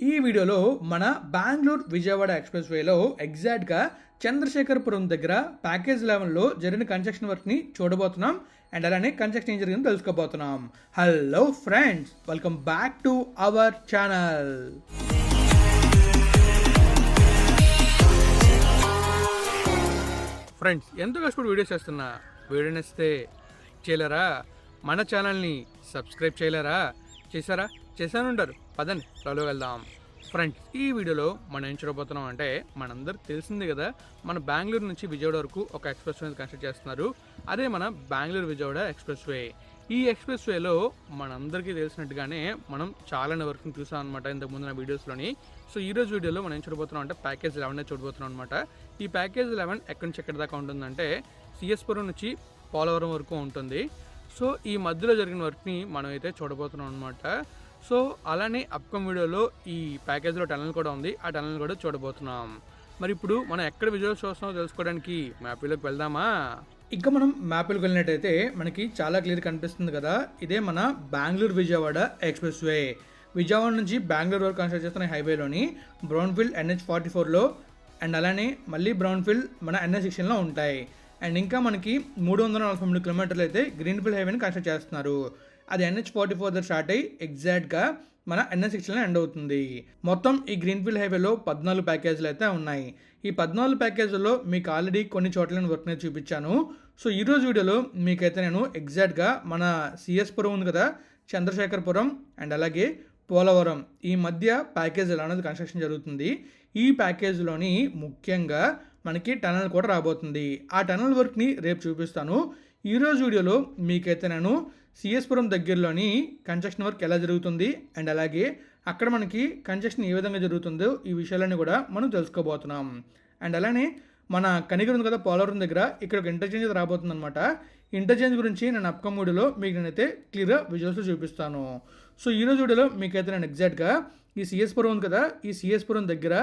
ఈ వీడియోలో మన బెంగళూరు విజయవాడ ఎక్స్ప్రెస్ వేలో ఎగ్జాక్ట్గా చంద్రశేఖరపురం దగ్గర ప్యాకేజ్ లెవెల్లో జరిగిన కన్స్ట్రక్షన్ వర్క్ని చూడబోతున్నాం అండ్ అలానే కన్స్ట్రక్షన్ ఏం జరిగిందో తెలుసుకోబోతున్నాం. Hello friends, welcome back to our channel. Friends, ఎంతో కష్టపడి వీడియోస్ చేస్తున్నా. వీడియో నచ్చితే చేయలేరా? మన ఛానల్ని సబ్స్క్రైబ్ చేయలేరా? చేశాను ఉంటారు. పదండి త్వరలో వెళ్దాం. ఫ్రెండ్స్, ఈ వీడియోలో మనం ఏం చూడబోతున్నాం అంటే, మనందరికి తెలిసింది కదా, మన బెంగళూరు నుంచి విజయవాడ వరకు ఒక ఎక్స్ప్రెస్ వే కన్స్ట్రక్ట్ చేస్తున్నారు. అదే మన బెంగళూరు విజయవాడ ఎక్స్ప్రెస్ వే. ఈ ఎక్స్ప్రెస్ వేలో మనందరికీ తెలిసినట్టుగానే మనం చాలా వర్క్ని చూసాం అనమాట ఇంతకుముందు నా వీడియోస్లోని. సో ఈరోజు వీడియోలో మనం ఏం చూడబోతున్నాం అంటే ప్యాకేజ్ 11 చూడబోతున్నాం అనమాట. ఈ ప్యాకేజ్ 11 ఎక్కడి నుంచి ఎక్కడి దాకా ఉంటుందంటే సిఎస్పురం నుంచి పోలవరం వరకు ఉంటుంది. సో ఈ మధ్యలో జరిగిన వర్క్ని మనం అయితే చూడబోతున్నాం అనమాట. సో అలానే అప్కమ్ వీడియోలో ఈ ప్యాకేజ్లో టనల్ కూడా ఉంది, ఆ టనల్ కూడా చూడబోతున్నాం. మరి ఇప్పుడు మనం ఎక్కడ విజువల్స్ చూస్తున్నామో తెలుసుకోవడానికి మ్యాప్లోకి వెళ్దామా? ఇంకా మనం మ్యాప్లోకి వెళ్ళినట్టయితే మనకి చాలా క్లియర్ కనిపిస్తుంది కదా, ఇదే మన బెంగళూరు విజయవాడ ఎక్స్ప్రెస్ వే. విజయవాడ నుంచి బెంగళూరు వరకు కన్స్ట్రక్ట్ చేస్తున్న హైవేలోని బ్రౌన్ఫీల్డ్ NH44లో అండ్ అలానే మళ్ళీ బ్రౌన్ఫీల్డ్ మన NH16లో ఉంటాయి. అండ్ ఇంకా మనకి 343 కిలోమీటర్లు అయితే గ్రీన్ఫీల్డ్ హైవేని కన్స్ట్రక్ట్ చేస్తున్నారు. అది NH44 దగ్గర స్టార్ట్ అయ్యి ఎగ్జాక్ట్గా మన NH16లో ఎండ్ అవుతుంది. మొత్తం ఈ గ్రీన్ఫీల్డ్ హైవేలో 14 ప్యాకేజీలు అయితే ఉన్నాయి. ఈ 14 ప్యాకేజీల్లో మీకు ఆల్రెడీ కొన్ని చోట్ల వర్క్ నేను చూపించాను. సో ఈరోజు వీడియోలో మీకైతే నేను ఎగ్జాక్ట్గా మన సిఎస్పురం ఉంది కదా, చంద్రశేఖరపురం అండ్ అలాగే పోలవరం ఈ మధ్య ప్యాకేజ్ ఎలా అనేది కన్స్ట్రక్షన్ జరుగుతుంది. ఈ ప్యాకేజ్లోని ముఖ్యంగా మనకి టనల్ కూడా రాబోతుంది. ఆ టనల్ వర్క్ని రేపు చూపిస్తాను. ఈరోజు వీడియోలో మీకైతే నేను సిఎస్పురం దగ్గరలోని కన్స్ట్రక్షన్ వర్క్ ఎలా జరుగుతుంది అండ్ అలాగే అక్కడ మనకి కన్స్ట్రక్షన్ ఏ విధంగా జరుగుతుందో ఈ విషయాలన్నీ కూడా మనం తెలుసుకోబోతున్నాం. అండ్ అలానే మన కనిగిరి ఉంది కదా పోలవరం దగ్గర, ఇక్కడ ఒక ఇంటర్చేంజ్ రాబోతుంది అనమాట. ఇంటర్చేంజ్ గురించి నేను అప్కమ్ వీడియోలో మీకు నేనైతే క్లియర్గా విజువల్స్ చూపిస్తాను. సో ఈరోజు వీడియోలో మీకైతే నేను ఎగ్జాక్ట్గా ఈ సిఎస్పురం ఉంది కదా, ఈ సిఎస్పురం దగ్గర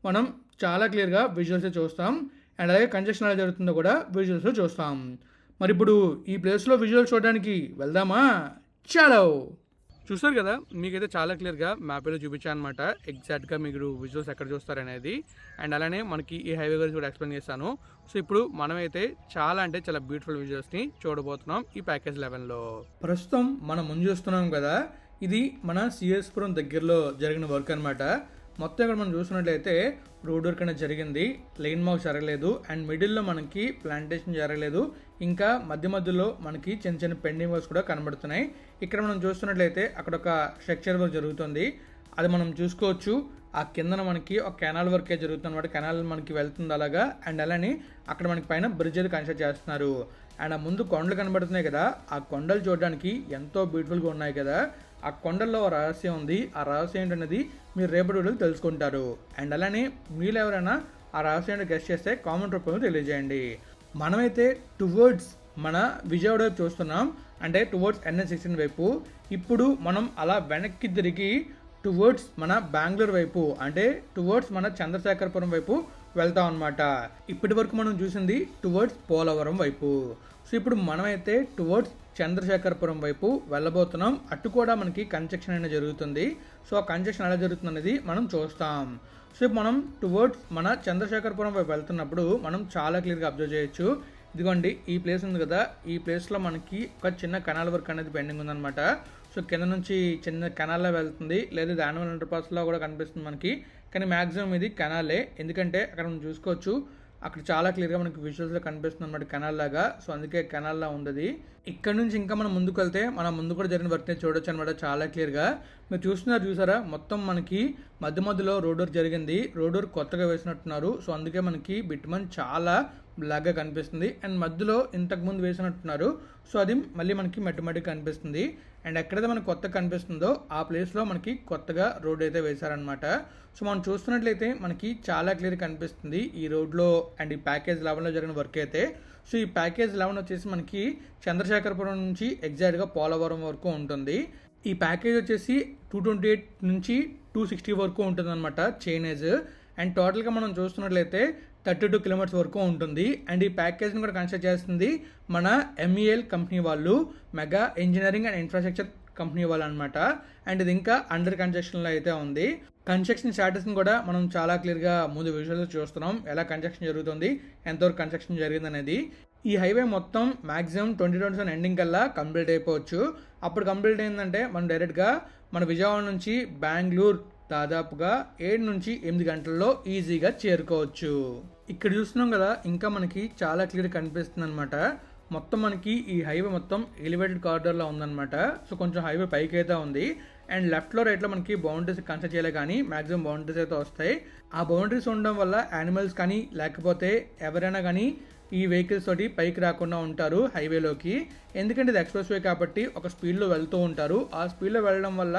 మనం చాలా క్లియర్గా విజువల్స్ చూస్తాం అండ్ అలాగే కన్స్ట్రక్షన్ ఎలా జరుగుతుందో కూడా విజువల్స్ చూస్తాం. మరి ఇప్పుడు ఈ ప్లేస్లో విజువల్స్ చూడడానికి వెళ్దామా? చలో. చూస్తారు కదా, మీకైతే చాలా క్లియర్గా మ్యాప్లో చూపించాను అనమాట ఎగ్జాక్ట్గా మీరు విజువల్స్ ఎక్కడ చూస్తారనేది. అండ్ అలానే మనకి ఈ హైవే గురించి కూడా ఎక్స్ప్లెయిన్ చేస్తాను. సో ఇప్పుడు మనమైతే చాలా బ్యూటిఫుల్ విజువల్స్ని చూడబోతున్నాం ఈ ప్యాకేజ్ 11లో. ప్రస్తుతం మనం ముందు చూస్తున్నాం కదా, ఇది మన సిఎస్పురం దగ్గరలో జరిగిన వర్క్ అనమాట. మొత్తం ఇక్కడ మనం చూసినట్లయితే రోడ్ వర్క్ అనేది జరిగింది, లైన్ మార్క్ జరగలేదు అండ్ మిడిల్లో మనకి ప్లాంటేషన్ జరగలేదు. ఇంకా మధ్యలో మనకి చిన్న చిన్న పెండింగ్ వర్క్స్ కూడా కనబడుతున్నాయి. ఇక్కడ మనం చూస్తున్నట్లయితే అక్కడ ఒక స్ట్రక్చర్ వర్క్ జరుగుతుంది, అది మనం చూసుకోవచ్చు. ఆ కిందన మనకి ఒక కెనాల్ వర్కే జరుగుతుంది అనమాట, కెనాల్ మనకి వెళ్తుంది అలాగా. అండ్ అలానే అక్కడ మనకి పైన బ్రిడ్జ్ అది కన్స్ట్రక్ట్ చేస్తున్నారు. అండ్ ఆ ముందు కొండలు కనబడుతున్నాయి కదా, ఆ కొండలు చూడడానికి ఎంతో బ్యూటిఫుల్గా ఉన్నాయి కదా. ఆ కొండల్లో రహస్యం ఉంది, ఆ రహస్యం ఏంటనేది మీరు రేపటి వీడియోలో తెలుసుకుంటారు. అండ్ అలానే మీరు ఎవరైనా ఆ రహస్యాన్ని గెస్ట్ చేస్తే కామెంట్ రూపంలో తెలియజేయండి. మనమైతే టువర్డ్స్ మన విజయవాడ వైపు చూస్తున్నాం, అంటే టువర్డ్స్ NH16 వైపు. ఇప్పుడు మనం అలా వెనక్కి తిరిగి టువర్డ్స్ మన బెంగళూరు వైపు, అంటే టువర్డ్స్ మన చంద్రశేఖరపురం వైపు వెళ్తాం అనమాట. ఇప్పటి వరకు మనం చూసింది టువర్డ్స్ పోలవరం వైపు. సో ఇప్పుడు మనమైతే టువర్డ్స్ చంద్రశేఖరపురం వైపు వెళ్ళబోతున్నాం. అటు కూడా మనకి కన్స్ట్రక్షన్ అనేది జరుగుతుంది. సో ఆ కన్స్ట్రక్షన్ ఎలా జరుగుతుంది అనేది మనం చూస్తాం. సో ఇప్పుడు మనం టువర్డ్స్ మన చంద్రశేఖరపురం వైపు వెళ్తున్నప్పుడు మనం చాలా క్లియర్గా అబ్జర్వ్ చేయొచ్చు. ఇదిగోండి ఈ ప్లేస్ ఉంది కదా, ఈ ప్లేస్లో మనకి ఒక చిన్న కెనాల్ వర్క్ అనేది పెండింగ్ ఉందన్నమాట. సో కింద నుంచి చిన్న కెనాల్లో వెళ్తుంది, లేదా ఇది యాన్యువల్ అండర్పాస్లో కూడా కనిపిస్తుంది మనకి. కానీ మ్యాక్సిమం ఇది కెనాలే, ఎందుకంటే అక్కడ మనం చూసుకోవచ్చు అక్కడ చాలా క్లియర్గా మనకి విజువల్స్లో కనిపిస్తుంది అనమాట కెనాల్ లాగా. సో అందుకే కెనాల్లా ఉంది. ఇక్కడ నుంచి ఇంకా మనం ముందుకు వెళ్తే మనం ముందు కూడా జరిగిన వర్క్ని చూడొచ్చు అనమాట చాలా క్లియర్గా. మీరు చూసారా మొత్తం మనకి మధ్యలో రోడ్ వర్క్ జరిగింది, రోడ్ వర్క్ కొత్తగా వేసినట్టున్నారు. సో అందుకే మనకి బిట్మన్ చాలా బ్లాక్గా కనిపిస్తుంది. అండ్ మధ్యలో ఇంతకుముందు వేసినట్టున్నారు, సో అది మళ్ళీ మనకి మెట్టుమట్టిగా కనిపిస్తుంది. అండ్ ఎక్కడైతే మనకు కొత్తగా కనిపిస్తుందో ఆ ప్లేస్లో మనకి కొత్తగా రోడ్ అయితే వేశారనమాట. సో మనం చూస్తున్నట్లయితే మనకి చాలా క్లియర్ కనిపిస్తుంది ఈ రోడ్లో అండ్ ఈ ప్యాకేజ్ 11లో జరిగిన వర్క్ అయితే. సో ఈ ప్యాకేజ్ 11 వచ్చేసి మనకి చంద్రశేఖరపురం నుంచి ఎగ్జాక్ట్గా పోలవరం వరకు ఉంటుంది. ఈ ప్యాకేజ్ వచ్చేసి 228 నుంచి 260 వరకు ఉంటుంది అనమాట చైనేజ్. అండ్ టోటల్గా మనం చూస్తున్నట్లయితే 32 కిలోమీటర్స్ వరకు ఉంటుంది. అండ్ ఈ ప్యాకేజ్ని కూడా కన్స్ట్రక్ట్ చేస్తుంది మన MEL కంపెనీ వాళ్ళు, Megha engineering and infrastructure company వాళ్ళనమాట. అండ్ ఇది ఇంకా అండర్ కన్స్ట్రక్షన్లో అయితే ఉంది. కన్స్ట్రక్షన్ స్టాటస్ని కూడా మనం చాలా క్లియర్గా ముందు విజువల్స్ చూస్తున్నాం, ఎలా కన్స్ట్రక్షన్ జరుగుతుంది, ఎంతవరకు కన్స్ట్రక్షన్ జరిగింది అనేది. ఈ హైవే మొత్తం మ్యాక్సిమం 2027 ఎండింగ్ కల్లా కంప్లీట్ అయిపోవచ్చు. అప్పుడు కంప్లీట్ అయిందంటే మనం డైరెక్ట్గా మన విజయవాడ నుంచి బెంగళూరు దాదాపుగా 7 నుంచి 8 గంటల్లో ఈజీగా చేరుకోవచ్చు. ఇక్కడ చూస్తున్నాం కదా, ఇంకా మనకి చాలా క్లియర్ కనిపిస్తుంది అనమాట. మొత్తం మనకి ఈ హైవే మొత్తం ఎలివేటెడ్ కారిడార్లో ఉందన్నమాట. సో కొంచెం హైవే పైకి అయితే ఉంది. అండ్ లెఫ్ట్లో రైట్లో మనకి బౌండరీస్ కన్స్ట్రక్ట్ చేయలే కానీ మ్యాక్సిమం బౌండరీస్ అయితే వస్తాయి. ఆ బౌండరీస్ ఉండడం వల్ల యానిమల్స్ కానీ లేకపోతే ఎవరైనా కానీ ఈ వెహికల్స్ తోటి పైకి రాకుండా ఉంటారు హైవేలోకి. ఎందుకంటే ఇది ఎక్స్ప్రెస్ వే కాబట్టి ఒక స్పీడ్లో వెళ్తూ ఉంటారు. ఆ స్పీడ్లో వెళ్ళడం వల్ల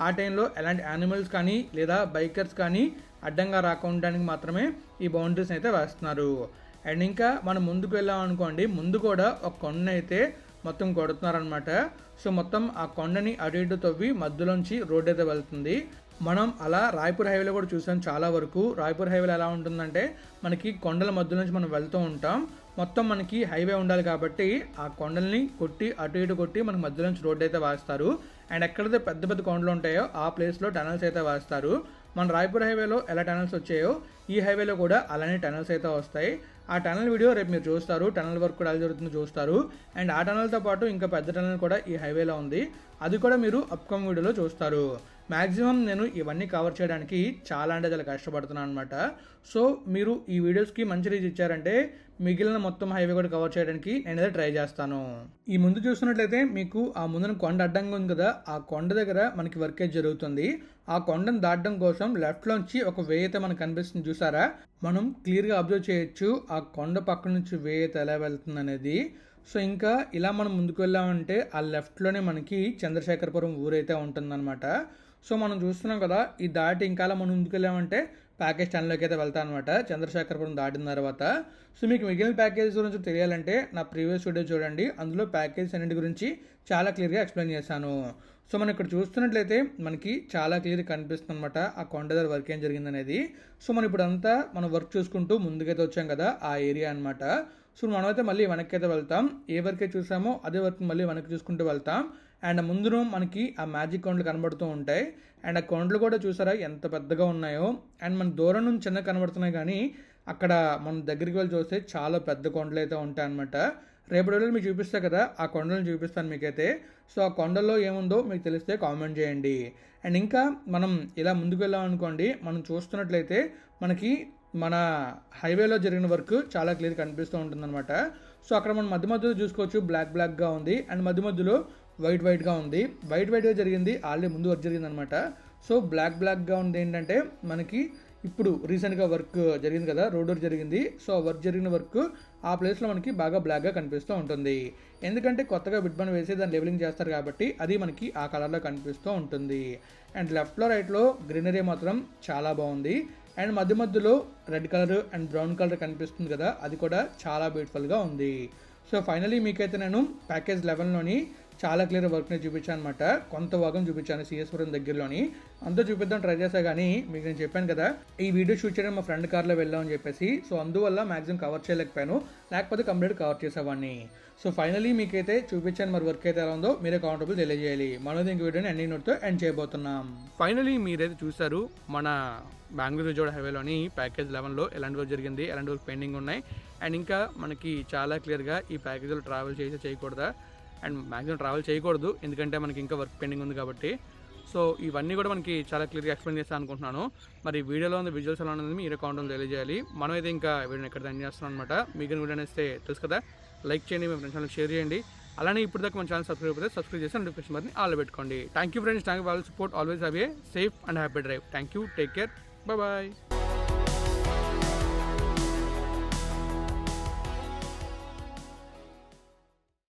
ఆ టైంలో ఎలాంటి యానిమల్స్ కానీ లేదా బైకర్స్ కానీ అడ్డంగా రాకుండా మాత్రమే ఈ బౌండరీస్ అయితే వేస్తున్నారు. అండ్ ఇంకా మనం ముందుకు వెళ్ళాం అనుకోండి, ముందు కూడా ఒక కొండ అయితే మొత్తం కొడుతున్నారనమాట. సో మొత్తం ఆ కొండని అటు ఇటు తవ్వి మధ్యలోంచి రోడ్ అయితే వెళ్తుంది. మనం అలా రాయపూర్ హైవేలో కూడా చూసాం చాలా వరకు. రాయపూర్ హైవేలో ఎలా ఉంటుందంటే మనకి కొండల మధ్య నుంచి మనం వెళ్తూ ఉంటాం. మొత్తం మనకి హైవే ఉండాలి కాబట్టి ఆ కొండల్ని కొట్టి అటు ఇటు కొట్టి మనకి మధ్య నుంచి రోడ్డు అయితే వేస్తారు. అండ్ ఎక్కడైతే పెద్ద పెద్ద కొండలు ఉంటాయో ఆ ప్లేస్లో టనల్స్ అయితే వేస్తారు. మన రాయపూర్ హైవేలో ఎలా టనల్స్ వచ్చాయో ఈ హైవేలో కూడా అలానే టనల్స్ అయితే వస్తాయి. ఆ టనల్ వీడియో రేపు మీరు చూస్తారు, టనల్ వర్క్ కూడా ఎలా జరుగుతుందో చూస్తారు. అండ్ ఆ టనల్తో పాటు ఇంకా పెద్ద టనల్ కూడా ఈ హైవేలో ఉంది, అది కూడా మీరు అప్కమింగ్ వీడియోలో చూస్తారు. మ్యాక్సిమం నేను ఇవన్నీ కవర్ చేయడానికి చాలా అంటే చాలా కష్టపడుతున్నాను అనమాట. సో మీరు ఈ వీడియోస్కి మంచి రీచ్ ఇచ్చారంటే మిగిలిన మొత్తం హైవే కూడా కవర్ చేయడానికి నేనైతే ట్రై చేస్తాను. ఈ ముందు చూస్తున్నట్లయితే మీకు ఆ ముందున కొండ అడ్డంగా ఉంది కదా, ఆ కొండ దగ్గర మనకి వర్కేజ్ జరుగుతుంది. ఆ కొండను దాటడం కోసం లెఫ్ట్లోంచి ఒక వే అయితే మనకు కనిపిస్తుంది చూసారా. మనం క్లియర్గా అబ్జర్వ్ చేయొచ్చు ఆ కొండ పక్క నుంచి వే అయితే ఎలా వెళ్తుంది అనేది. సో ఇంకా ఇలా మనం ముందుకు వెళ్ళామంటే ఆ లెఫ్ట్లోనే మనకి చంద్రశేఖరపురం ఊరైతే ఉంటుందన్నమాట. సో మనం చూస్తున్నాం కదా, ఈ దాటి ఇంకా మనం ముందుకు వెళ్ళామంటే ప్యాకేజ్ టన్లోకి అయితే వెళ్తాను అనమాట చంద్రశేఖరపురం దాటిన తర్వాత. సో మీకు మిగిలిన ప్యాకేజ్ గురించి తెలియాలంటే నా ప్రీవియస్ వీడియో చూడండి, అందులో ప్యాకేజ్ అన్నింటి గురించి చాలా క్లియర్గా ఎక్స్ప్లెయిన్ చేశాను. సో మనం ఇక్కడ చూస్తున్నట్లయితే మనకి చాలా క్లియర్గా కనిపిస్తుంది అనమాట ఆ కొండ దగ్గర వర్క్ ఏం జరిగిందనేది. సో మనం ఇప్పుడు అంతా మనం వర్క్ చూసుకుంటూ ముందుకైతే వచ్చాం కదా ఆ ఏరియా అనమాట. సో మనమైతే మళ్ళీ వెనక్కి అయితే వెళ్తాం, ఏ వర్క్ అయితే చూసామో అదే వర్క్ మళ్ళీ వెనక్కి చూసుకుంటూ వెళ్తాం. అండ్ ముందును మనకి ఆ మ్యాజిక్ కొండలు కనబడుతూ ఉంటాయి. అండ్ ఆ కొండలు కూడా చూసారా ఎంత పెద్దగా ఉన్నాయో. అండ్ మన దూరం నుంచి చిన్నగా కనబడుతున్నాయి కానీ అక్కడ మనం దగ్గరికి వెళ్ళి చూస్తే చాలా పెద్ద కొండలు అయితే ఉంటాయి అనమాట. రేపటి రోజులు మీకు చూపిస్తా కదా, ఆ కొండలను చూపిస్తాను మీకైతే. సో ఆ కొండల్లో ఏముందో మీకు తెలిస్తే కామెంట్ చేయండి. అండ్ ఇంకా మనం ఇలా ముందుకు వెళ్ళాం అనుకోండి, మనం చూస్తున్నట్లయితే మనకి మన హైవేలో జరిగిన వర్క్ చాలా క్లియర్ కనిపిస్తూ ఉంటుందన్నమాట. సో అక్కడ మనం మధ్య మధ్యలో చూసుకోవచ్చు బ్లాక్గా ఉంది. అండ్ మధ్య మధ్యలో వైట్గా ఉంది. వైట్గా జరిగింది ఆల్రెడీ ముందు వర్క్ జరిగింది అనమాట. సో బ్లాక్గా ఉంది ఏంటంటే మనకి ఇప్పుడు రీసెంట్గా వర్క్ జరిగింది కదా, రోడ్ వర్క్ జరిగింది. సో వర్క్ జరిగిన వర్క్ ఆ ప్లేస్లో మనకి బాగా బ్లాక్గా కనిపిస్తూ ఉంటుంది. ఎందుకంటే కొత్తగా బిడ్బన్ వేసి దాన్ని లెవెలింగ్ చేస్తారు కాబట్టి అది మనకి ఆ కలర్లో కనిపిస్తూ ఉంటుంది. అండ్ లెఫ్ట్లో రైట్లో గ్రీనరీ మాత్రం చాలా బాగుంది. అండ్ మధ్య మధ్యలో red colour and brown colour కనిపిస్తుంది కదా, అది కూడా చాలా బ్యూటిఫుల్గా ఉంది. సో ఫైనలీ మీకైతే నేను ప్యాకేజ్ 11లోని చాలా క్లియర్ వర్క్ని చూపించాను అనమాట. కొంత భాగం చూపించాను సిఎస్పురం దగ్గరలోని, అంతా చూపిద్దాం ట్రై చేసా కానీ మీకు నేను చెప్పాను కదా ఈ వీడియో షూట్ చేయడం మా ఫ్రెండ్ కార్లో వెళ్ళామని చెప్పేసి. సో అందువల్ల మ్యాక్సిమం కవర్ చేయలేకపోయాను, లేకపోతే కంప్లీట్ కవర్ చేసేవాడిని. సో ఫైనలీ మీకైతే చూపించాను, మరి వర్క్ అయితే ఎలా ఉందో మీరే కామెంటబుల్ తెలియజేయాలి. మనది ఇంక వీడియోని ఎండింగ్ నోట్తో ఎండ్ చేయబోతున్నాం. ఫైనలీ మీరైతే చూసారు మన బెంగళూరు విజయవాడ హైవేలోని ప్యాకేజ్ 11లో ఎలాంటి వర్క్ జరిగింది, ఎలాంటి వర్క్ పెండింగ్ ఉన్నాయి. అండ్ ఇంకా మనకి చాలా క్లియర్గా ఈ ప్యాకేజ్లో ట్రావెల్ చేయకూడదా అండ్ మ్యాక్సిమం ట్రావెల్ చేయకూడదు, ఎందుకంటే మనకి ఇంకా వర్క్ పెండింగ్ ఉంది కాబట్టి. సో ఇవన్నీ కూడా మనకి చాలా క్లియర్గా ఎక్స్ప్లెయిన్ చేస్తాను అనుకుంటున్నాను. మరి వీడియోలో ఉంది విజువల్స్ ఎలా ఉన్నది మీరు కామెంట్లో తెలియజేయాలి. మనమైతే ఇంకా వీడియోని ఎక్కడ ఎండ్ చేస్తున్నాం అనమాట. మీకు వీడియో నేస్తే తెలుసు కదా, లైక్ చేయండి, మీ ఫ్రెండ్స్ ఛానల్ షేర్ చేయండి. అలానే ఇప్పుడు దాకా మన ఛానల్ సబ్స్క్రైబ్ అయితే సబ్స్క్రైబ్ చేసి నోటిఫికేషన్ బటన్ ఆల్ పెట్టుకోండి. Thank you friends, thank you for all support. Always have a safe and happy drive. Thank you, take care, bye.